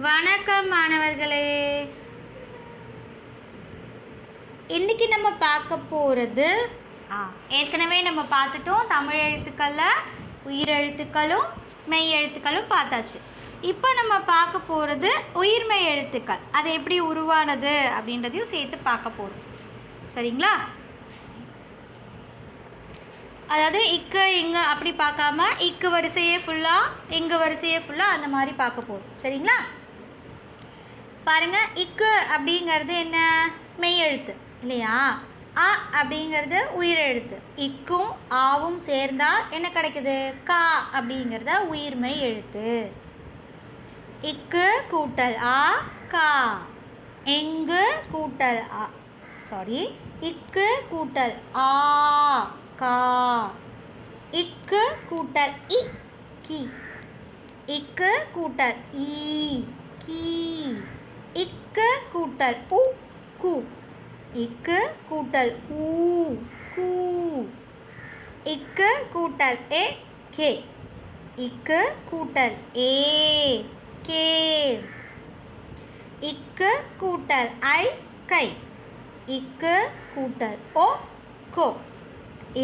வணக்கம் மாணவர்களே. இன்னைக்கு நம்ம பார்க்க போகிறது ஏற்கனவே நம்ம பார்த்துட்டோம். தமிழ் எழுத்துக்களில் உயிரெழுத்துக்களும் மெய் எழுத்துக்களும் பார்த்தாச்சு. இப்போ நம்ம பார்க்க போகிறது உயிர்மெய் எழுத்துக்கள். அது எப்படி உருவானது அப்படின்றதையும் சேர்த்து பார்க்க போகிறோம். சரிங்களா? அதாவது இக்கு இங்கு அப்படி பார்க்காம இக்கு வரிசையே ஃபுல்லாக இங்கு வரிசையே ஃபுல்லாக அந்த மாதிரி பார்க்க போகிறோம். சரிங்களா? பாருங்கள், இக்கு அப்படிங்கிறது என்ன? மெய் எழுத்து இல்லையா? அ அப்படிங்கிறது உயிரெழுத்து. இக்கும் ஆவும் சேர்ந்தால் என்ன கிடைக்குது? கா அப்படிங்கிறத உயிர்மெய் எழுத்து. இக்கு கூட்டல் ஆ கா. எங்கு கூட்டல் இக்கு கூட்டல் ஆ கா. இக்கு கூட்டல் இ கி. இக்கு கூட்டல் ஈ கீ. இக்கு கூட்டல் உ கு. இக்கு கூட்டல் ஊ கூ. இக்கு கூட்டல் எ கே. இக்கு கூட்டல் ஏ கே. இக்கு கூட்டல் ஐ கை. இக்கு கூட்டல் ஓ கோ.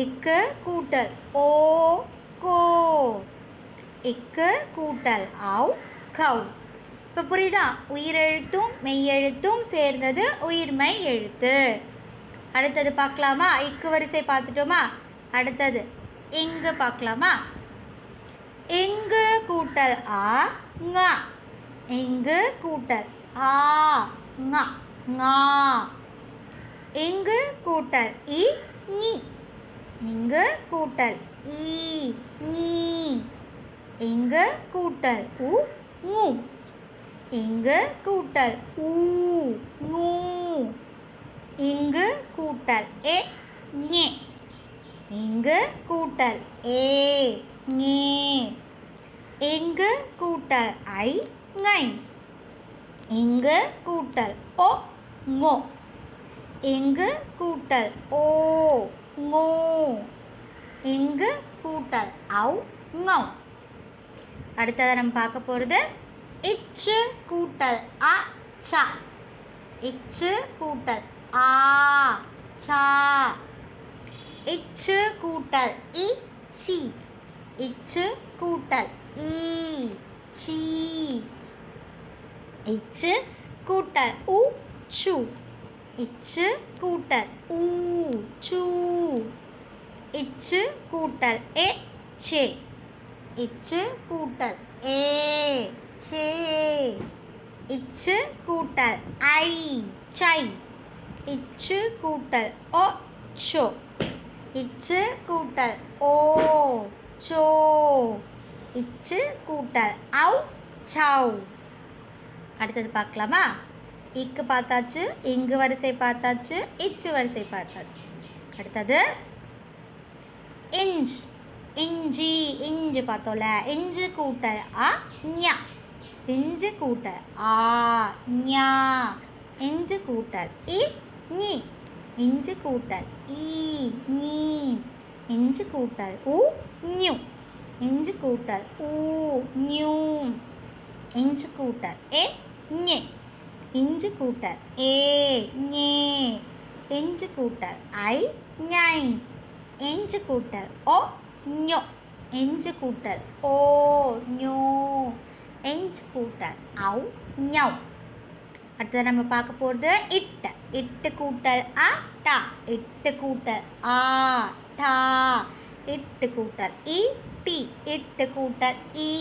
இக்கு கூட்டல் ஓ கோ. இக்கு கூட்டல் ஆவ் கவ். இப்போ புரியுதா? உயிரெழுத்தும் மெய்யெழுத்தும் சேர்ந்தது உயிர்மெய் எழுத்து. அடுத்தது பார்க்கலாமா? இக்கு வரிசை பார்த்துட்டோமா? அடுத்தது இங்கு பார்க்கலாமா? இங்கு கூட்டல் ஆ ங. இங்கு கூட்டல் ஆ ங ஙா. இங்கு கூட்டல் இ ஞி. இங்கு கூட்டல் ஈ ஞீ. இங்கு கூட்டல் உ ஙு. இங்கு கூட்டல் ஊ நூ. இங்கு கூட்டல் எ ஞே. இங்கு கூட்டல் ஏ ஞே. இங்கு கூட்டல் ஐ ஞை. இங்கு கூட்டல் ஓ ஞோ. இங்கு கூட்டல் ஓ ஞோ. இங்கு கூட்டல் அவ் ஞௌ. அடுத்ததை நம்ம பார்க்க போகிறது இச்சு கூட்டல் அ ச. இச்சு கூட்டல் ஆ சா. இச்சு கூட்டல் இ சி. இச்சு கூட்டல் ஈ சி. இச்சு கூட்டல் உ சு. இச்சு கூட்டல் ஊ சு. இச்சு கூட்டல் எ சே. இச்சு கூட்டல் ஏ சே. இச்சு கூட்டல் ஐ சை. இச்சு கூட்டல் ஓ சோ. இச்சு கூட்டல் ஓ சோ. இச்சு கூட்டல் அவ் சௌ. அடுத்தது பார்க்கலாமா? இக்கு பார்த்தாச்சு, இங்கு வரிசை பார்த்தாச்சு, இச்சு வரிசை பார்த்தாச்சு. அடுத்தது இஞ்ச். இஞ்சி இஞ்சு பார்த்தோம்ல. இஞ்சு கூட்டல் அ ஞா. இஞ்சு கூட்டல் ஆ ஞா. இஞ்சு கூட்டல் இ ஞி. இஞ்சு கூட்டல் ஈ ஞீ. இஞ்சு கூட்டல் உ ஞு. இஞ்சு கூட்டல் ஊ ஞூ. இஞ்சு கூட்டல் எ ஞே. இஞ்சு கூட்டல் ஏ ஞே. இஞ்சு கூட்டல் ஐ ஞை. இஞ்சு கூட்டல் ஓ ஞோ. இஞ்சு கூட்டல் ஓ ஞோ. இஞ்சு கூட்டல் அவ் ஞௌ. அடுத்தது நம்ம பார்க்க போகிறது இட்டு. இட்டு கூட்டல் அ டா. இட்டு கூட்டல் ஆ டா. இட்டு கூட்டல் இ டி. இட்டு கூட்டல் ஈ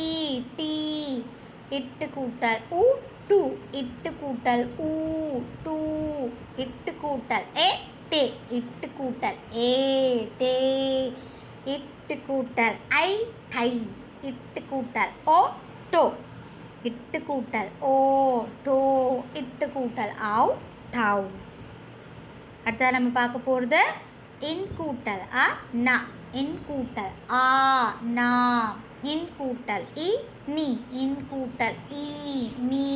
டி. இட்டு கூட்டல் உ டு. இட்டு கூட்டல் ஊ டூ. இட்டு கூட்டல் எ டே. இட்டு கூட்டல் ஏ டே. இட்டு கூட்டல் ஐ டை. இட்டு கூட்டல் ஓ டோ. இட்டு கூட்டல் ஓ டோ. இட்டு கூட்டல் ஆவ் டவ். அடுத்தது நம்ம பார்க்க போகிறது இன் கூட்டல் அ நா. இன் கூட்டல் ஆ நா. இன் கூட்டல் இ நீ. இன் கூட்டல் ஈ நீ.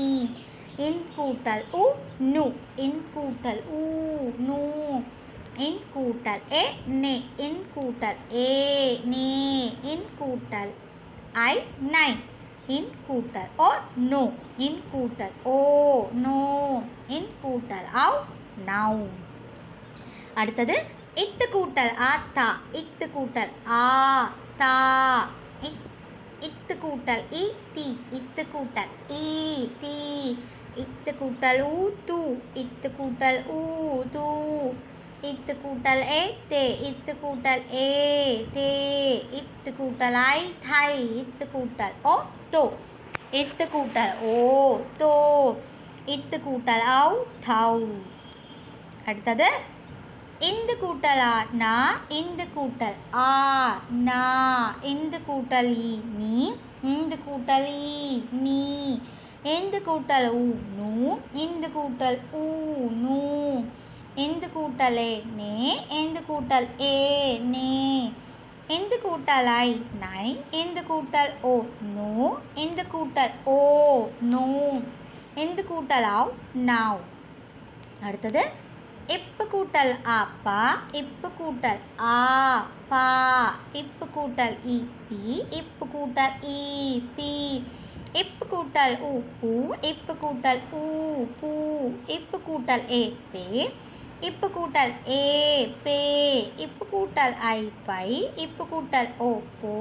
இன் கூட்டல் உ நு. இன் கூட்டல் ஊ நூ. இன் கூட்டல் எ நே. இன் கூட்டல் ஏ நே. இன் கூட்டல் ஐ நை. இன் கூட்டல் ஓ நோ இன் கூட்டல் ஓ நோ இன் கூட்டல் அவ் நவ். அடுத்தது இத்து கூட்டல் ஆ தா இத்து கூட்டல் ஆ தா இத்து கூட்டல் இ தி இத்து கூட்டல் ஈ தி இத்து கூட்டல் ஊ து இத்து கூட்டல் ஊ து இத்து கூட்டல் ஏ தே இத்து கூட்டல் ஏ தே இத்து கூட்டல் ஐ தை இத்து கூட்டல் ஓ தோ இத்து கூட்டல் ஓ தோ இத்து கூட்டல் அவ் தௌ. அடுத்தது இந்து கூட்டல் ஆ நா இந்து கூட்டல் ஆ நா இந்து கூட்டல் ஈ நீ இந்து கூட்டல் ஈ நீ இந்து கூட்டல் ஊ நூ இந்து கூட்டல் ஊ நூ இந்து கூட்டல் ஏ நே இந்து கூட்டல் ஏ நே இந்து கூட்டல் ஐ நை இந்து கூட்டல் ஓ நோ இந்து கூட்டல் ஓ நோ இந்து கூட்டல் ஆவ் நவ். அடுத்தது இப்பு கூட்டல் ஆ பா இப்பு கூட்டல் ஆ பா இப்பு கூட்டல் இ பி இப்பு கூட்டல் ஈ பி இப்பு கூட்டல் ஊ பூ இப்பு கூட்டல் ஊ பூ இப்பு கூட்டல் ஏ பே இப்பு கூட்டல் ஏ பே இப்பு கூட்டல் ஐ பை இப்பு கூட்டல் ஓ போ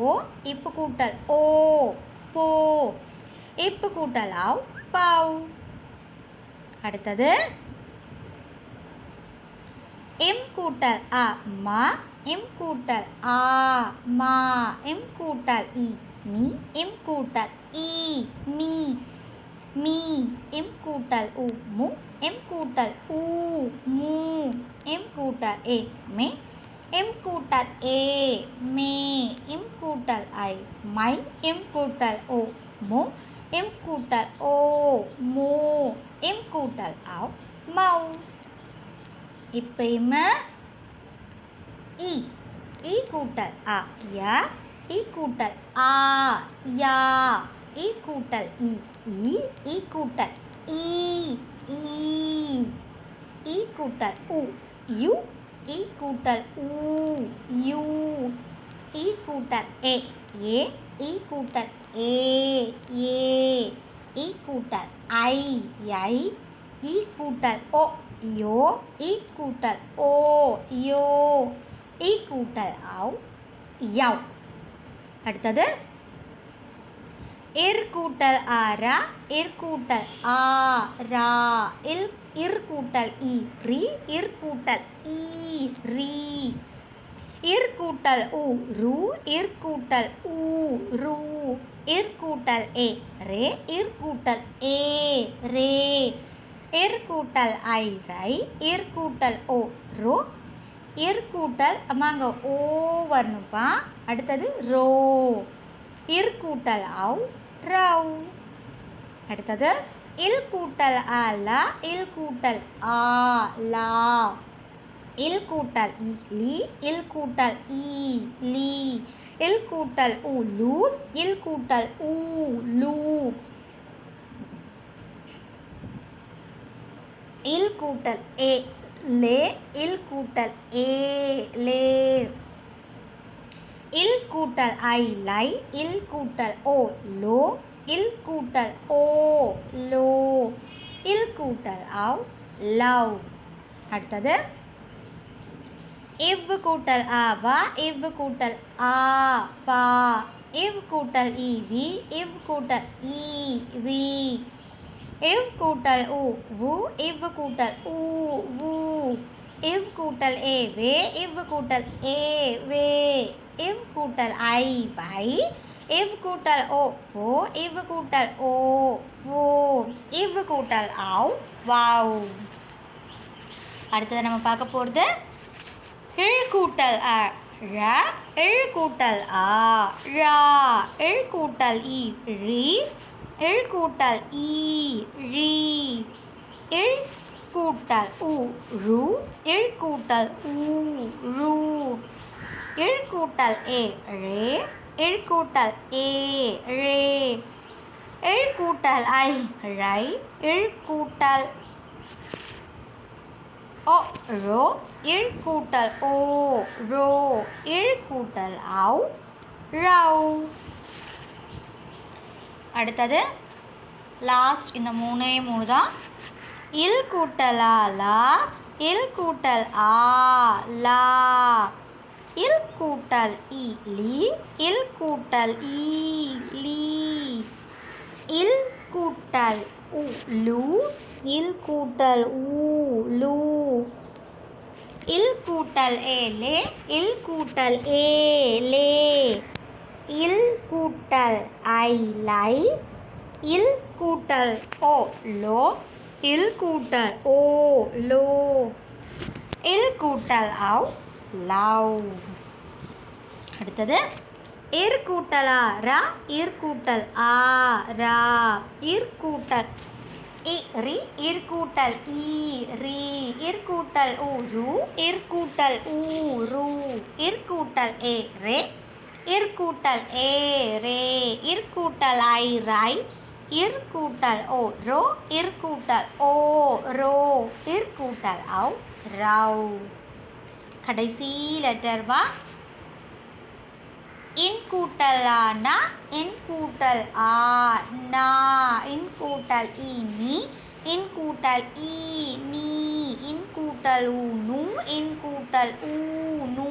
இப்பு கூட்டல் ஓ போ இப்பு கூட்டல் ஆவ் பவ். அடுத்தது எம் கூட்டல் அ மா எம் கூட்டல் ஆ மா எம் கூட்டல் இ மீ எம் கூட்டல் ஈ மீ மீ எம் கூட்டல் உ மு எம் கூட்டல் ஊ மூ எம் கூட்டல் ஏ மே எம் கூட்டல் ஏ மே எம் கூட்டல் ஐ மை எம் கூட்டல் ஓ மோ எம் கூட்டல் ஓ மோ எம் கூட்டல் ஆவ் மவ். இப்பயுமே இ கூட்டல் அ யா இ கூட்டல் ஆ யா இ கூட்டல் இ கூட்டல் ஈ இ கூட்டல் உ யு இ கூட்டல் ஊ யூ இ கூட்டல் ஏ இ கூட்டல் ஏ இ கூட்டல் ஐ இ கூட்டல் ஓ யோ இ கூட்டல் ஓ யோ இ கூட்டல் ஆவ் யவ். அடுத்தது இர் கூட்டல் ஆ ரா இர் கூட்டல் ஆ ரா இர் கூட்டல் இ ரி இர் கூட்டல் ஈ ரி இர் கூட்டல் உ ரு இர் கூட்டல் ஊ ரு இர் கூட்டல் ஏ ரே இர் கூட்டல் ஏ ரே இர் கூட்டல் ஐ ரை இர் கூட்டல் ஓ ரோ இர் கூட்டல் அம்மாங்க ஓ வரணும்ப்பா. அடுத்தது ரோ இர் கூட்டல் ஆவ் ரவ். அடுத்தது இல் கூட்டல் ஆ லா இல் கூட்டல் ஆ லா இல் கூட்டல் இ லி இல் கூட்டல் ஈ லீ இல் கூட்டல் உ லூ இல் கூட்டல் ஊ லூ இல் கூட்டல் ஏ லே இல் கூட்டல் ஏ லே இல் கூட்டல் ஐ லை இல் கூட்டல் ஓ லோ இல் கூட்டல் ஓ லோ இல் கூட்டல் ஆவ் லவ். அடுத்தது இவ் கூட்டல் ஆ வா இவ் கூட்டல் ஆ பா இவ் கூட்டல் இ வி இவ் கூட்டல் ஈ வி இவ் கூட்டல் உ வு இவ் கூட்டல் ஊ வு இவ் கூட்டல் ஏ வே இவ் கூட்டல் ஏ வே இவ் கூட்டல் ஐ வை இவ் கூட்டல் ஓ வோ இவ் கூட்டல் ஓ வோ இவ் கூட்டல் ஆவ் வாவ். அடுத்தது நம்ம பார்க்க போகிறது இழ் கூட்டல் அ ழ இழ் கூட்டல் ஆ ழா இழ் கூட்டல் இ ரி இழ் கூட்டல் ஈ ரி இழ் கூட்டல் உ ரு இழ் கூட்டல் ஊ ரு இழ் கூட்டல் ஏ ரே இழ் கூட்டல் ஏ ரே இழ் கூட்டல் ஐ ரை இழ் கூட்டல் ஓ ரோ இழ் கூட்டல் ஓ ரோ இழ் கூட்டல் ஆவ் ரவ். அடுத்தது லாஸ்ட் இந்த மூணே மூணு தான். இல் கூட்டல் ஆ லா, இல் கூட்டல் ஆ லா, இல் கூட்டல் இ லி, இல் கூட்டல் ஈ லீ, இல் கூட்டல் உ லு, இல் கூட்டல் ஊ லூ, இல் கூட்டல் ஏ லே, இல் கூட்டல் ஏ லே, இல் கூட்டல் ஐ லை, இல் கூட்டல் ஓ லோ, இல் கூட்டல் ஓ லோ, இல் கூட்டல் அவ் லவ். அடுத்தது இர் கூட்டல் ஆ ரா, இர் கூட்டல் ஆ ரா, இர் கூட்டல் இ ரி, இர் கூட்டல் ஈ ரி, இர் கூட்டல் உ ரு, இர் கூட்டல் ஊ ரு, இர் கூட்டல் ஏ ரே, இர் கூட்டல் ஏ ரே, இர் கூட்டல் ஐ ரை, இர் கூட்டல் ஓ ரோ, இர் கூட்டல் ஓ ரோ, இர் கூட்டல் அவ் ரவ். கடைசி லெட்டர் வா. இன் கூட்டல் ஆ நா, இன் கூட்டல் ஆ நா, இன் கூட்டல் ஈ நீ, இன் கூட்டல் ஈ நீ, இன் கூட்டல் ஊ நு, இன் கூட்டல் ஊ நு,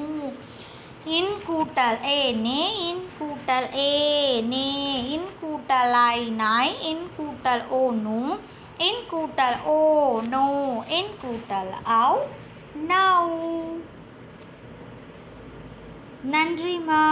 இன் கூட்டல் ஏ நே, இன் கூட்டல் ஏ நே, இன் கூட்டல் ஐ நாய், இன் கூட்டல் ஓ நு, இன் கூட்டல் ஓ நோ, இன் கூட்டல் அவ் நவ். நன்றிமா.